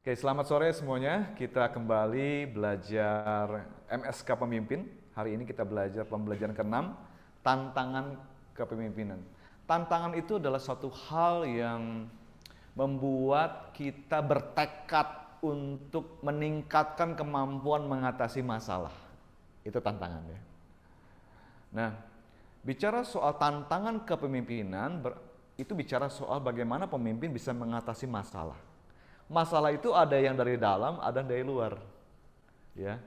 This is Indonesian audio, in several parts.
Oke, selamat sore semuanya. Kita kembali belajar MSK Pemimpin. Hari ini kita belajar pembelajaran ke-6, tantangan kepemimpinan. Tantangan itu adalah suatu hal yang membuat kita bertekad untuk meningkatkan kemampuan mengatasi masalah. Itu tantangannya. Nah, bicara soal tantangan kepemimpinan, itu bicara soal bagaimana pemimpin bisa mengatasi masalah. Masalah itu ada yang dari dalam, ada yang dari luar. Ya.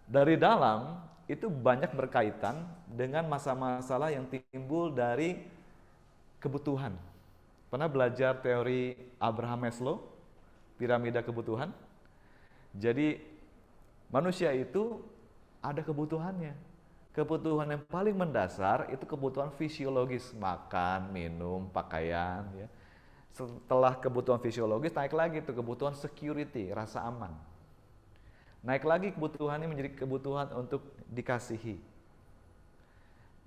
Dari dalam itu banyak berkaitan dengan masalah-masalah yang timbul dari kebutuhan. Pernah belajar teori Abraham Maslow, piramida kebutuhan? Jadi manusia itu ada kebutuhannya. Kebutuhan yang paling mendasar itu kebutuhan fisiologis, makan, minum, pakaian, ya. Setelah kebutuhan fisiologis, naik lagi tuh kebutuhan security, rasa aman. Naik lagi kebutuhannya menjadi kebutuhan untuk dikasihi.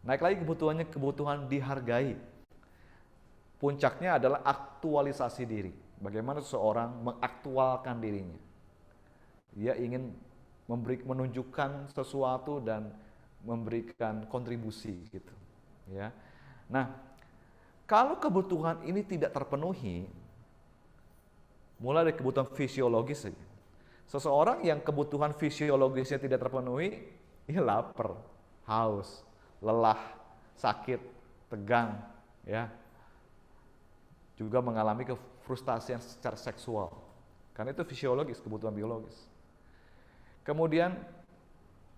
Naik lagi kebutuhannya kebutuhan dihargai. Puncaknya adalah aktualisasi diri. Bagaimana seseorang mengaktualkan dirinya. Dia ingin menunjukkan sesuatu dan memberikan kontribusi gitu. Ya. Nah, kalau kebutuhan ini tidak terpenuhi, mulai dari kebutuhan fisiologis saja. Seseorang yang kebutuhan fisiologisnya tidak terpenuhi, ya lapar, haus, lelah, sakit, tegang, ya. Juga mengalami frustasian secara seksual. Karena itu fisiologis, kebutuhan biologis. Kemudian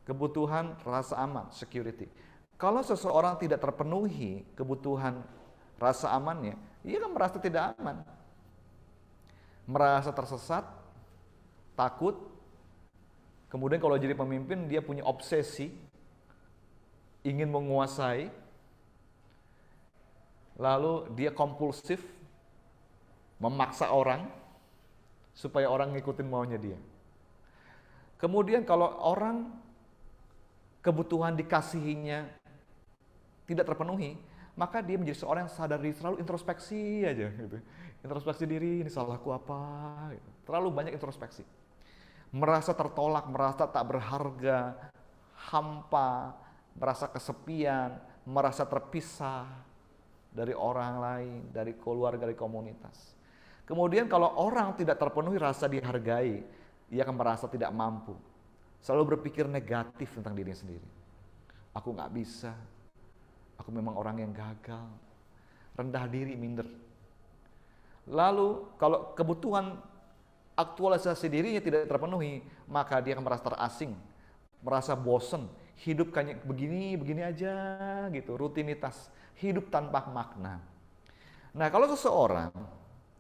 kebutuhan rasa aman, security. Kalau seseorang tidak terpenuhi kebutuhan rasa amannya, ia kan merasa tidak aman, merasa tersesat, takut. Kemudian kalau jadi pemimpin dia punya obsesi, ingin menguasai, lalu dia kompulsif, memaksa orang supaya orang ngikutin maunya dia. Kemudian kalau orang kebutuhan dikasihinya tidak terpenuhi, maka dia menjadi seorang yang sadar diri, selalu introspeksi aja gitu. Introspeksi diri, ini salahku apa gitu. Terlalu banyak introspeksi. Merasa tertolak, merasa tak berharga, hampa, merasa kesepian, merasa terpisah dari orang lain, dari keluarga, dari komunitas. Kemudian kalau orang tidak terpenuhi rasa dihargai, ia akan merasa tidak mampu. Selalu berpikir negatif tentang dirinya sendiri. Aku nggak bisa, aku memang orang yang gagal, rendah diri, minder. Lalu kalau kebutuhan aktualisasi dirinya tidak terpenuhi, maka dia akan merasa terasing, merasa bosan, hidup kayak begini aja gitu, rutinitas, hidup tanpa makna. Nah, kalau seseorang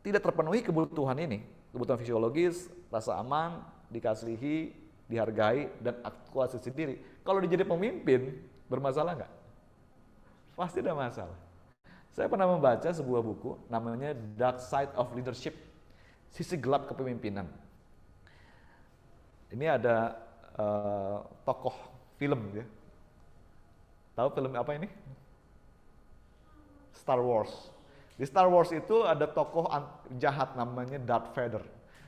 tidak terpenuhi kebutuhan ini, kebutuhan fisiologis, rasa aman, dikasihi, dihargai, dan aktualisasi diri, kalau dia jadi pemimpin, bermasalah nggak? Pasti ada masalah. Saya pernah membaca sebuah buku namanya Dark Side of Leadership, sisi gelap kepemimpinan. Ini ada tokoh film ya. Tahu film apa ini? Star Wars. Di Star Wars itu ada tokoh jahat namanya Darth Vader.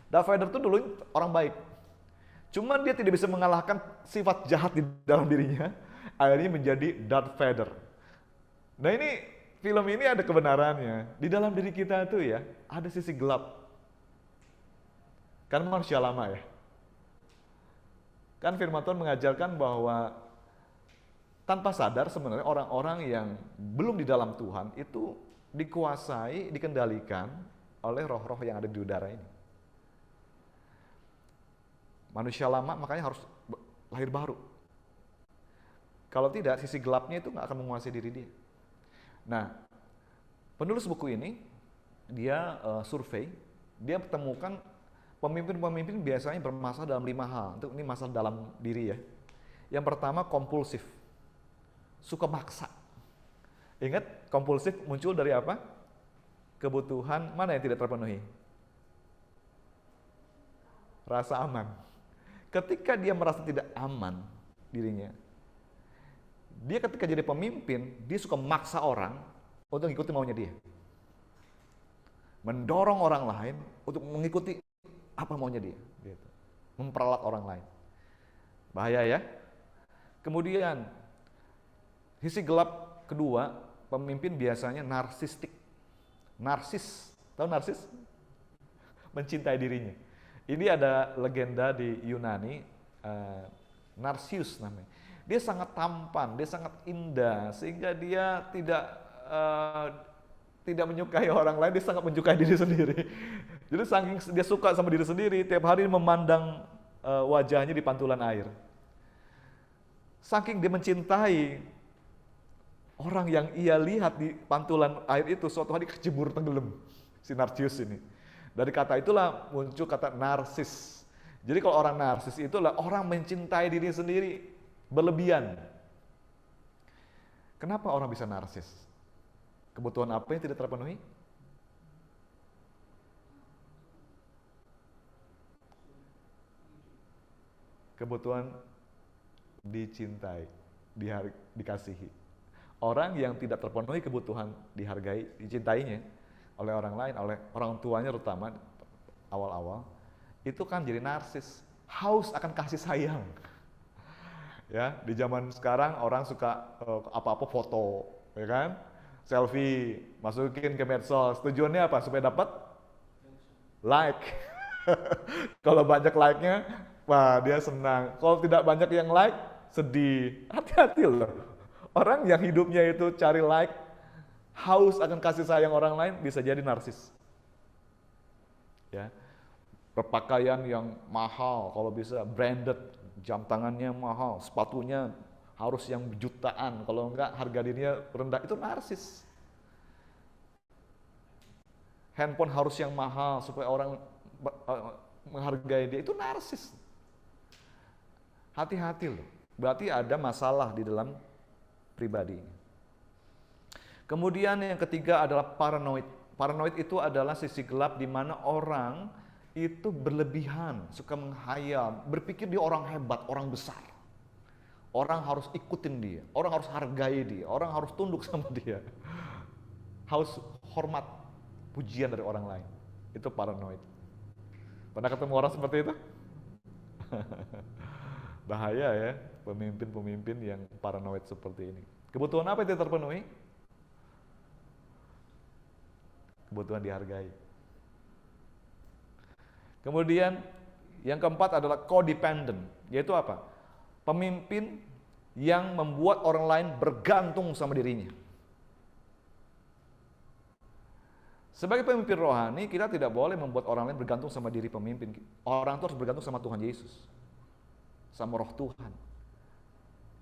Darth Vader itu dulu orang baik. Cuma dia tidak bisa mengalahkan sifat jahat di dalam dirinya, akhirnya menjadi Darth Vader. Nah ini, film ini ada kebenarannya. Di dalam diri kita tuh ya, ada sisi gelap. Kan manusia lama ya. Kan firman Tuhan mengajarkan bahwa tanpa sadar sebenarnya orang-orang yang belum di dalam Tuhan itu dikuasai, dikendalikan oleh roh-roh yang ada di udara ini. Manusia lama makanya harus lahir baru. Kalau tidak, sisi gelapnya itu nggak akan menguasai diri dia. Nah, penulis buku ini, dia survei, dia temukan pemimpin-pemimpin biasanya bermasalah dalam 5 hal. Ini masalah dalam diri ya. Yang pertama, kompulsif. Suka maksa. Ingat, kompulsif muncul dari apa? Kebutuhan mana yang tidak terpenuhi? Rasa aman. Ketika dia merasa tidak aman dirinya, dia ketika jadi pemimpin, dia suka maksa orang untuk mengikuti maunya dia. Mendorong orang lain untuk mengikuti apa maunya dia, gitu. Memperalat orang lain. Bahaya ya. Kemudian sisi gelap kedua, pemimpin biasanya narsistik. Narsis, tahu narsis? Mencintai dirinya. Ini ada legenda di Yunani, Narsius namanya. Dia sangat tampan, dia sangat indah, sehingga dia tidak menyukai orang lain, dia sangat menyukai diri sendiri. Jadi saking dia suka sama diri sendiri, tiap hari memandang wajahnya di pantulan air. Saking dia mencintai orang yang ia lihat di pantulan air itu, suatu hari kecebur tenggelam si Narsius ini. Dari kata itulah muncul kata narsis. Jadi kalau orang narsis itulah orang mencintai diri sendiri berlebihan. Kenapa orang bisa narsis? Kebutuhan apa yang tidak terpenuhi? Kebutuhan dicintai, dikasihi. Orang yang tidak terpenuhi kebutuhan dihargai, dicintainya oleh orang lain, oleh orang tuanya terutama awal-awal, itu kan jadi narsis, haus akan kasih sayang. Ya, di zaman sekarang orang suka apa-apa foto, ya kan? Selfie, masukin ke medsos. Tujuannya apa? Supaya dapat like. Kalau banyak like-nya, wah dia senang. Kalau tidak banyak yang like, sedih. Hati-hati loh. Orang yang hidupnya itu cari like, haus akan kasih sayang orang lain, bisa jadi narsis. Ya, berpakaian yang mahal, kalau bisa branded, jam tangannya mahal, sepatunya harus yang jutaan, kalau enggak harga dirinya rendah, itu narsis. Handphone harus yang mahal supaya orang menghargai dia, itu narsis. Hati-hati loh, berarti ada masalah di dalam pribadi. Kemudian yang ketiga adalah paranoid. Paranoid itu adalah sisi gelap di mana orang itu berlebihan, suka menghayal, berpikir dia orang hebat, orang besar. Orang harus ikutin dia, orang harus hargai dia, orang harus tunduk sama dia. Harus hormat, pujian dari orang lain. Itu paranoid. Pernah ketemu orang seperti itu? Bahaya ya, pemimpin-pemimpin yang paranoid seperti ini. Kebutuhan apa yang tidak terpenuhi? Kebutuhan dihargai. Kemudian yang keempat adalah codependent, yaitu apa? Pemimpin yang membuat orang lain bergantung sama dirinya. Sebagai pemimpin rohani, kita tidak boleh membuat orang lain bergantung sama diri pemimpin. Orang itu harus bergantung sama Tuhan Yesus, sama Roh Tuhan.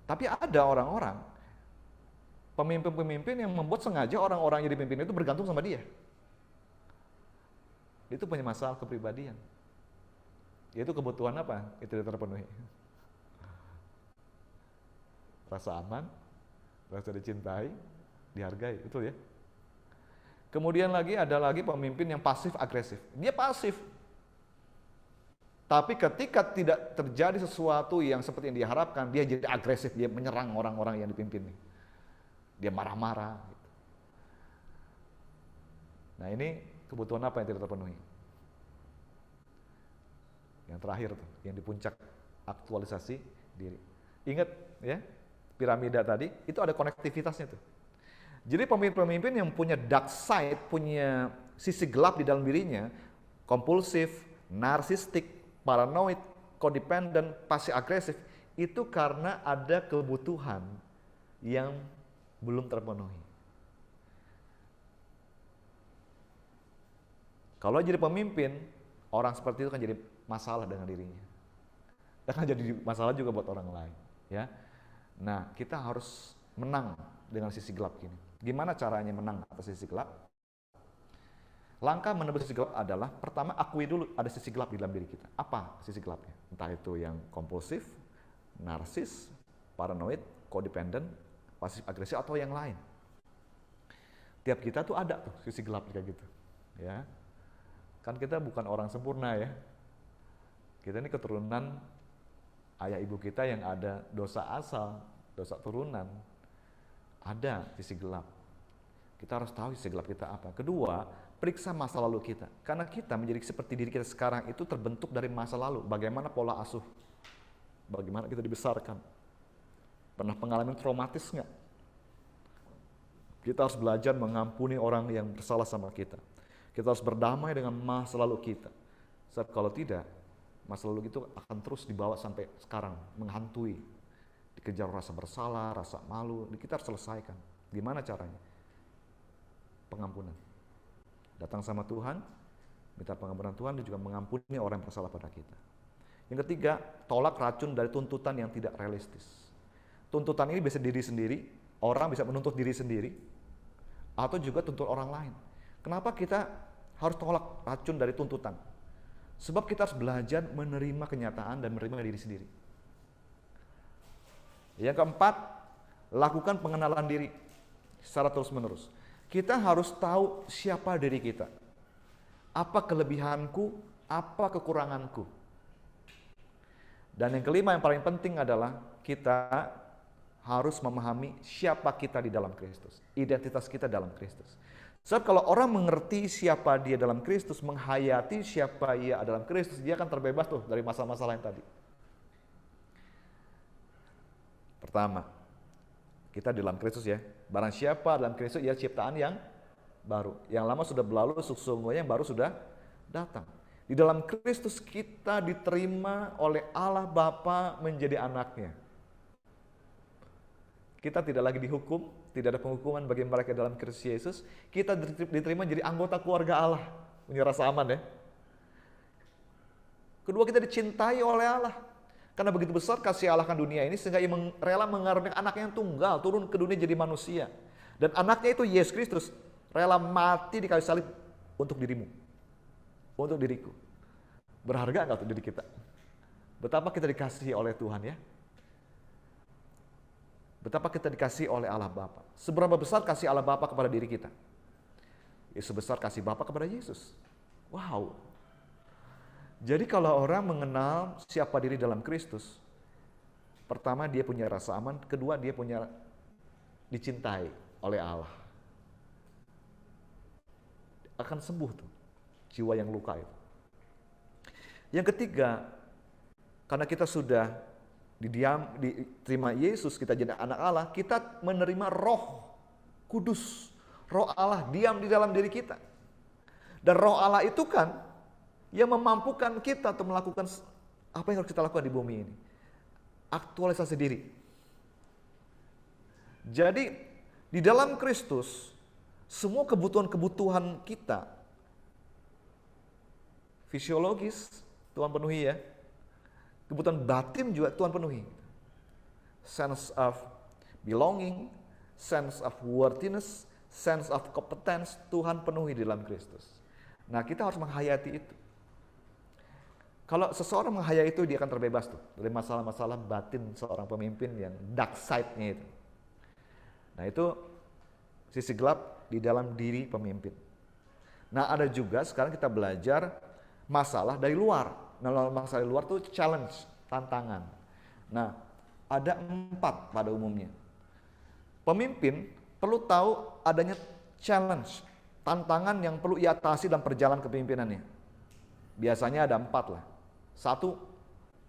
Tapi ada orang-orang, pemimpin-pemimpin yang membuat sengaja orang-orang yang dipimpin itu bergantung sama dia. Itu punya masalah kepribadian. Yaitu kebutuhan apa? Itu tidak terpenuhi. Rasa aman, rasa dicintai, dihargai, betul ya? Kemudian ada lagi pemimpin yang pasif agresif. Dia pasif. Tapi ketika tidak terjadi sesuatu yang seperti yang diharapkan, dia jadi agresif, dia menyerang orang-orang yang dipimpin. Dia marah-marah. Nah ini kebutuhan apa yang tidak terpenuhi? Yang terakhir tuh, yang di puncak aktualisasi diri. Ingat ya, piramida tadi, itu ada konektivitasnya tuh. Jadi pemimpin-pemimpin yang punya dark side, punya sisi gelap di dalam dirinya, kompulsif, narsistik, paranoid, codependent, pasif agresif, itu karena ada kebutuhan yang belum terpenuhi. Kalau jadi pemimpin, orang seperti itu kan jadi masalah dengan dirinya. Dan kan jadi masalah juga buat orang lain, ya. Nah, kita harus menang dengan sisi gelap ini. Gimana caranya menang atas sisi gelap? Langkah menembus sisi gelap adalah pertama akui dulu ada sisi gelap di dalam diri kita. Apa sisi gelapnya? Entah itu yang kompulsif, narsis, paranoid, codependent, pasif agresif atau yang lain. Tiap kita tuh ada tuh sisi gelap kayak gitu, ya. Kan kita bukan orang sempurna ya. Kita ini keturunan ayah ibu kita yang ada dosa asal, dosa turunan. Ada sisi gelap. Kita harus tahu sisi gelap kita apa. Kedua, Periksa masa lalu kita. Karena kita menjadi seperti diri kita sekarang itu terbentuk dari masa lalu. Bagaimana pola asuh. Bagaimana kita dibesarkan. Pernah pengalaman traumatis nggak? Kita harus belajar mengampuni orang yang bersalah sama kita. Kita harus berdamai dengan masa lalu kita. Sebab kalau tidak, masa lalu itu akan terus dibawa sampai sekarang, menghantui. Dikejar rasa bersalah, rasa malu, kita harus selesaikan. Gimana caranya? Pengampunan. Datang sama Tuhan, minta pengampunan Tuhan, dan juga mengampuni orang yang bersalah pada kita. Yang ketiga, tolak racun dari tuntutan yang tidak realistis. Tuntutan ini bisa diri sendiri, orang bisa menuntut diri sendiri, atau juga tuntut orang lain. Kenapa kita harus tolak racun dari tuntutan? Sebab kita harus belajar menerima kenyataan dan menerima diri sendiri. Yang keempat, lakukan pengenalan diri secara terus-menerus. Kita harus tahu siapa diri kita. Apa kelebihanku, apa kekuranganku. Dan yang kelima yang paling penting adalah kita harus memahami siapa kita di dalam Kristus. Identitas kita dalam Kristus. Sebab kalau orang mengerti siapa dia dalam Kristus, menghayati siapa ia dalam Kristus, dia akan terbebas tuh dari masalah-masalah yang tadi. Pertama, kita di dalam Kristus ya. Barang siapa dalam Kristus, ia ciptaan yang baru. Yang lama sudah berlalu, sesungguhnya yang baru sudah datang. Di dalam Kristus kita diterima oleh Allah Bapa menjadi anaknya. Kita tidak lagi dihukum, tidak ada penghukuman bagi mereka dalam Kristus Yesus. Kita diterima jadi anggota keluarga Allah. Punya rasa aman ya. Kedua, kita dicintai oleh Allah. Karena begitu besar kasih Allah akan dunia ini, sehingga ia rela mengaruniakan anaknya yang tunggal, turun ke dunia jadi manusia. Dan anaknya itu Yesus Kristus, rela mati di kayu salib untuk dirimu, untuk diriku. Berharga nggak untuk diri kita? Betapa kita dikasihi oleh Tuhan ya. Betapa kita dikasihi oleh Allah Bapa. Seberapa besar kasih Allah Bapa kepada diri kita? Ya sebesar kasih Bapa kepada Yesus. Wow. Jadi kalau orang mengenal siapa diri dalam Kristus, pertama dia punya rasa aman, kedua dia punya dicintai oleh Allah. Akan sembuh tuh jiwa yang luka itu. Yang ketiga, karena kita sudah diterima Yesus, kita jadi anak Allah, kita menerima Roh Kudus. Roh Allah diam di dalam diri kita. Dan Roh Allah itu kan yang memampukan kita untuk melakukan apa yang harus kita lakukan di bumi ini. Aktualisasi diri. Jadi di dalam Kristus semua kebutuhan-kebutuhan kita fisiologis Tuhan penuhi ya. Kebutuhan batin juga Tuhan penuhi. Sense of belonging, sense of worthiness, sense of competence Tuhan penuhi di dalam Kristus. Nah, kita harus menghayati itu. Kalau seseorang menghayati itu, dia akan terbebas tuh dari masalah-masalah batin seorang pemimpin yang dark side-nya itu. Nah, itu sisi gelap di dalam diri pemimpin. Nah, ada juga sekarang kita belajar masalah dari luar. Nah, masalah dari luar tuh challenge, tantangan. Nah, ada 4 pada umumnya. Pemimpin perlu tahu adanya challenge, tantangan yang perlu ia atasi dalam perjalanan kepemimpinannya. Biasanya ada 4 lah. 1,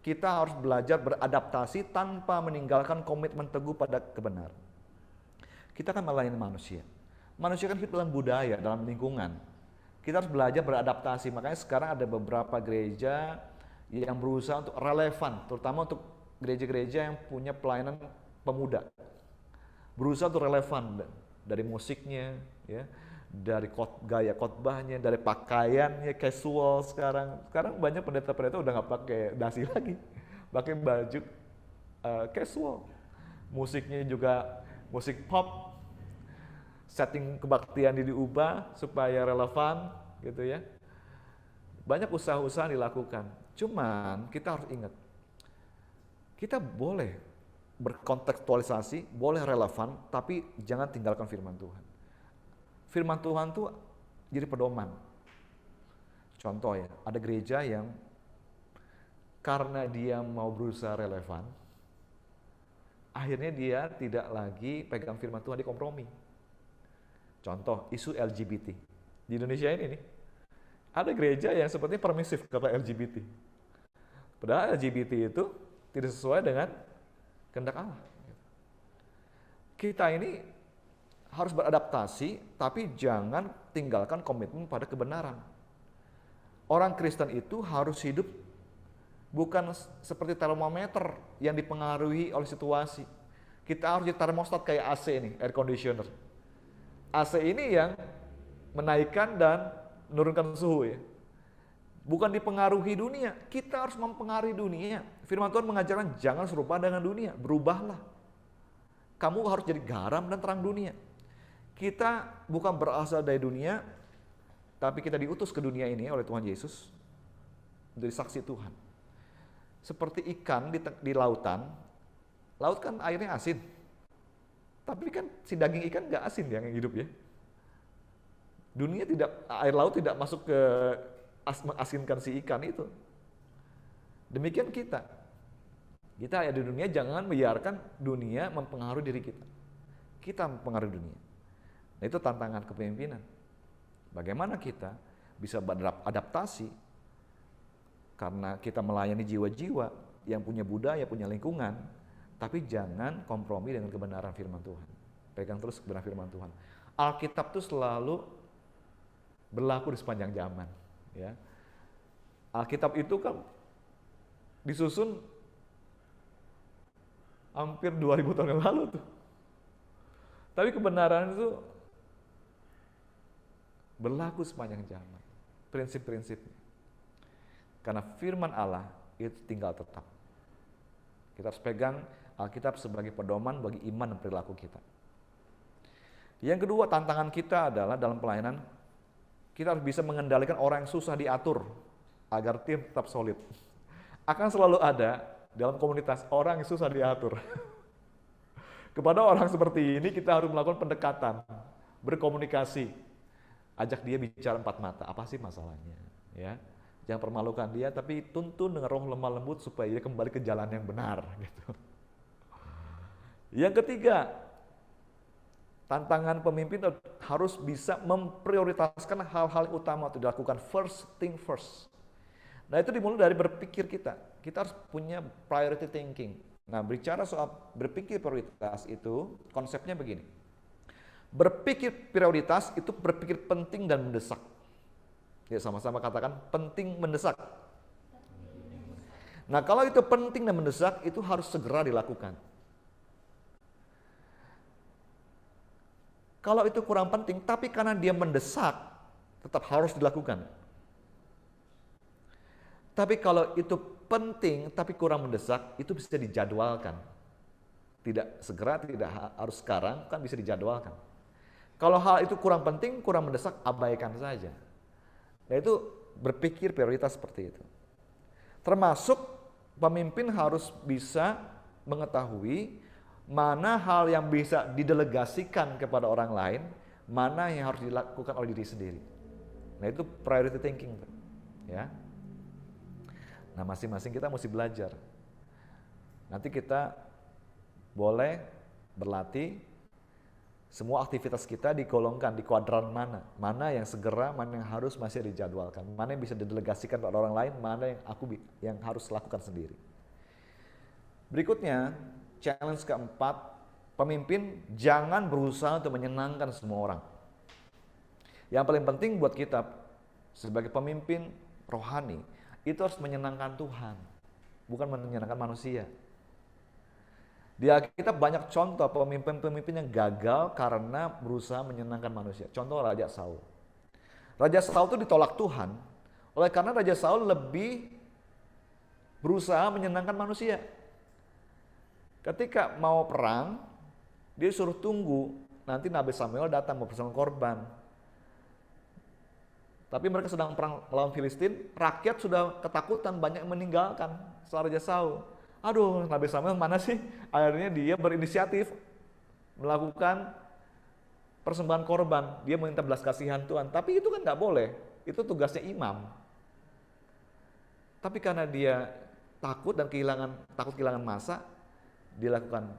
kita harus belajar beradaptasi tanpa meninggalkan komitmen teguh pada kebenaran. Kita kan melayani manusia. Manusia kan hidup dalam budaya, dalam lingkungan. Kita harus belajar beradaptasi. Makanya sekarang ada beberapa gereja yang berusaha untuk relevan, terutama untuk gereja-gereja yang punya pelayanan pemuda. Berusaha untuk relevan dari musiknya, ya, dari gaya khotbahnya, dari pakaiannya, casual sekarang. Sekarang banyak pendeta-pendeta udah nggak pakai dasi lagi, pakai baju casual. Musiknya juga musik pop. Setting kebaktian diubah supaya relevan, gitu ya. Banyak usaha-usaha dilakukan. Cuman kita harus ingat, kita boleh berkontekstualisasi, boleh relevan, tapi jangan tinggalkan firman Tuhan. Firman Tuhan tuh jadi pedoman. Contoh ya, ada gereja yang karena dia mau berusaha relevan, akhirnya dia tidak lagi pegang firman Tuhan, di kompromi. Contoh, isu LGBT. Di Indonesia ini nih, ada gereja yang sepertinya permisif kepada LGBT. Padahal LGBT itu tidak sesuai dengan kehendak Allah. Kita ini harus beradaptasi, tapi jangan tinggalkan komitmen pada kebenaran. Orang Kristen itu harus hidup bukan seperti termometer yang dipengaruhi oleh situasi. Kita harus jadi termostat kayak AC nih, air conditioner. AC ini yang menaikkan dan menurunkan suhu ya. Bukan dipengaruhi dunia, kita harus mempengaruhi dunia. Firman Tuhan mengajarkan jangan serupa dengan dunia, berubahlah. Kamu harus jadi garam dan terang dunia. Kita bukan berasal dari dunia, tapi kita diutus ke dunia ini oleh Tuhan Yesus menjadi saksi Tuhan. Seperti ikan di lautan, laut kan airnya asin. Tapi kan si daging ikan nggak asin yang hidup ya. Dunia tidak, air laut tidak masuk ke mengasinkan si ikan itu. Demikian kita. Kita ada di dunia, jangan biarkan dunia mempengaruhi diri kita. Kita mempengaruhi dunia. Nah, itu tantangan kepemimpinan. Bagaimana kita bisa beradaptasi karena kita melayani jiwa-jiwa yang punya budaya, punya lingkungan, tapi jangan kompromi dengan kebenaran firman Tuhan. Pegang terus kebenaran firman Tuhan. Alkitab itu selalu berlaku di sepanjang zaman. Ya. Alkitab itu kan disusun hampir 2000 tahun yang lalu tuh. Tapi kebenaran itu berlaku sepanjang zaman. Prinsip-prinsipnya. Karena firman Allah itu tinggal tetap. Kita harus pegang Alkitab sebagai pedoman bagi iman dan perilaku kita. Yang kedua, tantangan kita adalah dalam pelayanan, kita harus bisa mengendalikan orang yang susah diatur agar tim tetap solid. Akan selalu ada dalam komunitas orang yang susah diatur. Kepada orang seperti ini kita harus melakukan pendekatan, berkomunikasi, ajak dia bicara empat mata. Apa sih masalahnya? Ya, jangan permalukan dia, tapi tuntun dengan roh lemah lembut supaya dia kembali ke jalan yang benar. Gitu. Yang ketiga, tantangan pemimpin harus bisa memprioritaskan hal-hal utama untuk dilakukan, first thing first. Nah, itu dimulai dari berpikir kita. Kita harus punya priority thinking. Nah, bicara soal berpikir prioritas itu, konsepnya begini. Berpikir prioritas itu berpikir penting dan mendesak. Ya, sama-sama katakan penting mendesak. Nah, kalau itu penting dan mendesak, itu harus segera dilakukan. Kalau itu kurang penting, tapi karena dia mendesak, tetap harus dilakukan. Tapi kalau itu penting, tapi kurang mendesak, itu bisa dijadwalkan. Tidak segera, tidak harus sekarang, kan bisa dijadwalkan. Kalau hal itu kurang penting, kurang mendesak, abaikan saja. Nah, itu berpikir prioritas seperti itu. Termasuk pemimpin harus bisa mengetahui mana hal yang bisa didelegasikan kepada orang lain, mana yang harus dilakukan oleh diri sendiri. Nah, itu priority thinking, ya. Nah, masing-masing kita mesti belajar. Nanti kita boleh berlatih semua aktivitas kita digolongkan di kuadran mana. Mana yang segera, mana yang harus masih dijadwalkan. Mana yang bisa didelegasikan pada orang lain, mana yang harus lakukan sendiri. Berikutnya, challenge keempat, pemimpin jangan berusaha untuk menyenangkan semua orang. Yang paling penting buat kita sebagai pemimpin rohani, itu harus menyenangkan Tuhan, bukan menyenangkan manusia. Di Alkitab banyak contoh pemimpin-pemimpin yang gagal karena berusaha menyenangkan manusia. Contoh Raja Saul. Raja Saul itu ditolak Tuhan, oleh karena Raja Saul lebih berusaha menyenangkan manusia. Ketika mau perang, dia suruh tunggu, nanti Nabi Samuel datang mempersembahkan korban. Tapi mereka sedang perang melawan Filistin, rakyat sudah ketakutan, banyak yang meninggalkan setelah Raja Saul. Aduh, Nabi Samuel mana sih? Akhirnya dia berinisiatif melakukan persembahan korban. Dia meminta belas kasihan Tuhan, tapi itu kan nggak boleh. Itu tugasnya imam. Tapi karena dia takut kehilangan masa, dia lakukan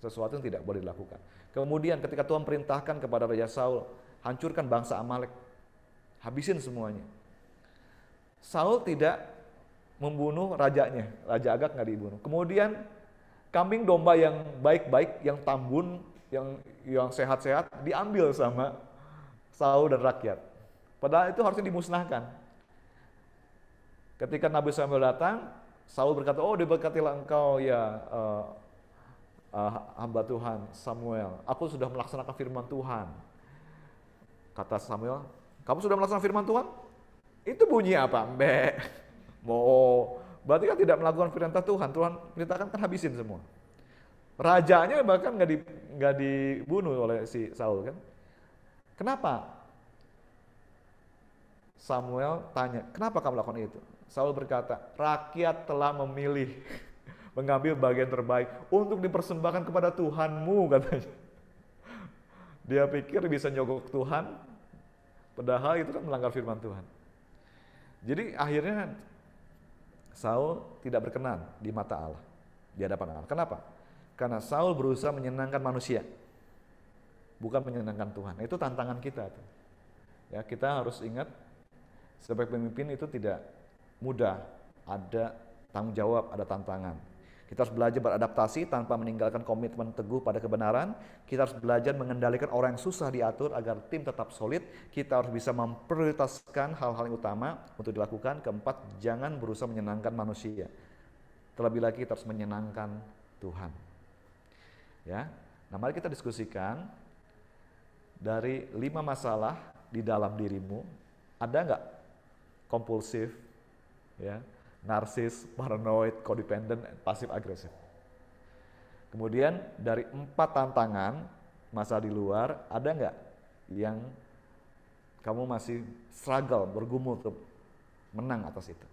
sesuatu yang tidak boleh dilakukan. Kemudian ketika Tuhan perintahkan kepada Raja Saul, hancurkan bangsa Amalek. habisin semuanya. Saul tidak membunuh rajanya, Raja Agag nggak dibunuh. Kemudian kambing domba yang baik-baik, yang tambun, yang sehat-sehat diambil sama Saul dan rakyat. Padahal itu harusnya dimusnahkan. Ketika Nabi Samuel datang, Saul berkata, oh diberkatilah engkau ya hamba Tuhan Samuel. Aku sudah melaksanakan firman Tuhan. Kata Samuel, kamu sudah melaksanakan firman Tuhan? Itu bunyi apa? Mbak. Berarti kan tidak melakukan perintah Tuhan. Tuhan perintahkan kan habisin semua. Rajanya bahkan nggak dibunuh oleh si Saul kan? Kenapa? Samuel tanya, kenapa kamu lakukan itu? Saul berkata, rakyat telah memilih mengambil bagian terbaik untuk dipersembahkan kepada Tuhanmu, katanya. Dia pikir bisa nyogok Tuhan, padahal itu kan melanggar firman Tuhan. Jadi akhirnya Saul tidak berkenan di mata Allah, di hadapan Allah. Kenapa? Karena Saul berusaha menyenangkan manusia, bukan menyenangkan Tuhan. Itu tantangan kita. Ya, kita harus ingat sebagai pemimpin itu tidak mudah, ada tanggung jawab, ada tantangan. Kita harus belajar beradaptasi tanpa meninggalkan komitmen teguh pada kebenaran. Kita harus belajar mengendalikan orang yang susah diatur agar tim tetap solid. Kita harus bisa memprioritaskan hal-hal yang utama untuk dilakukan. Keempat, jangan berusaha menyenangkan manusia. Terlebih lagi kita harus menyenangkan Tuhan. Ya, nah mari kita diskusikan dari 5 masalah di dalam dirimu. Ada nggak kompulsif, ya, narsis, paranoid, codependent, pasif agresif. Kemudian dari 4 tantangan masa di luar, ada nggak yang kamu masih struggle, bergumul untuk menang atas itu?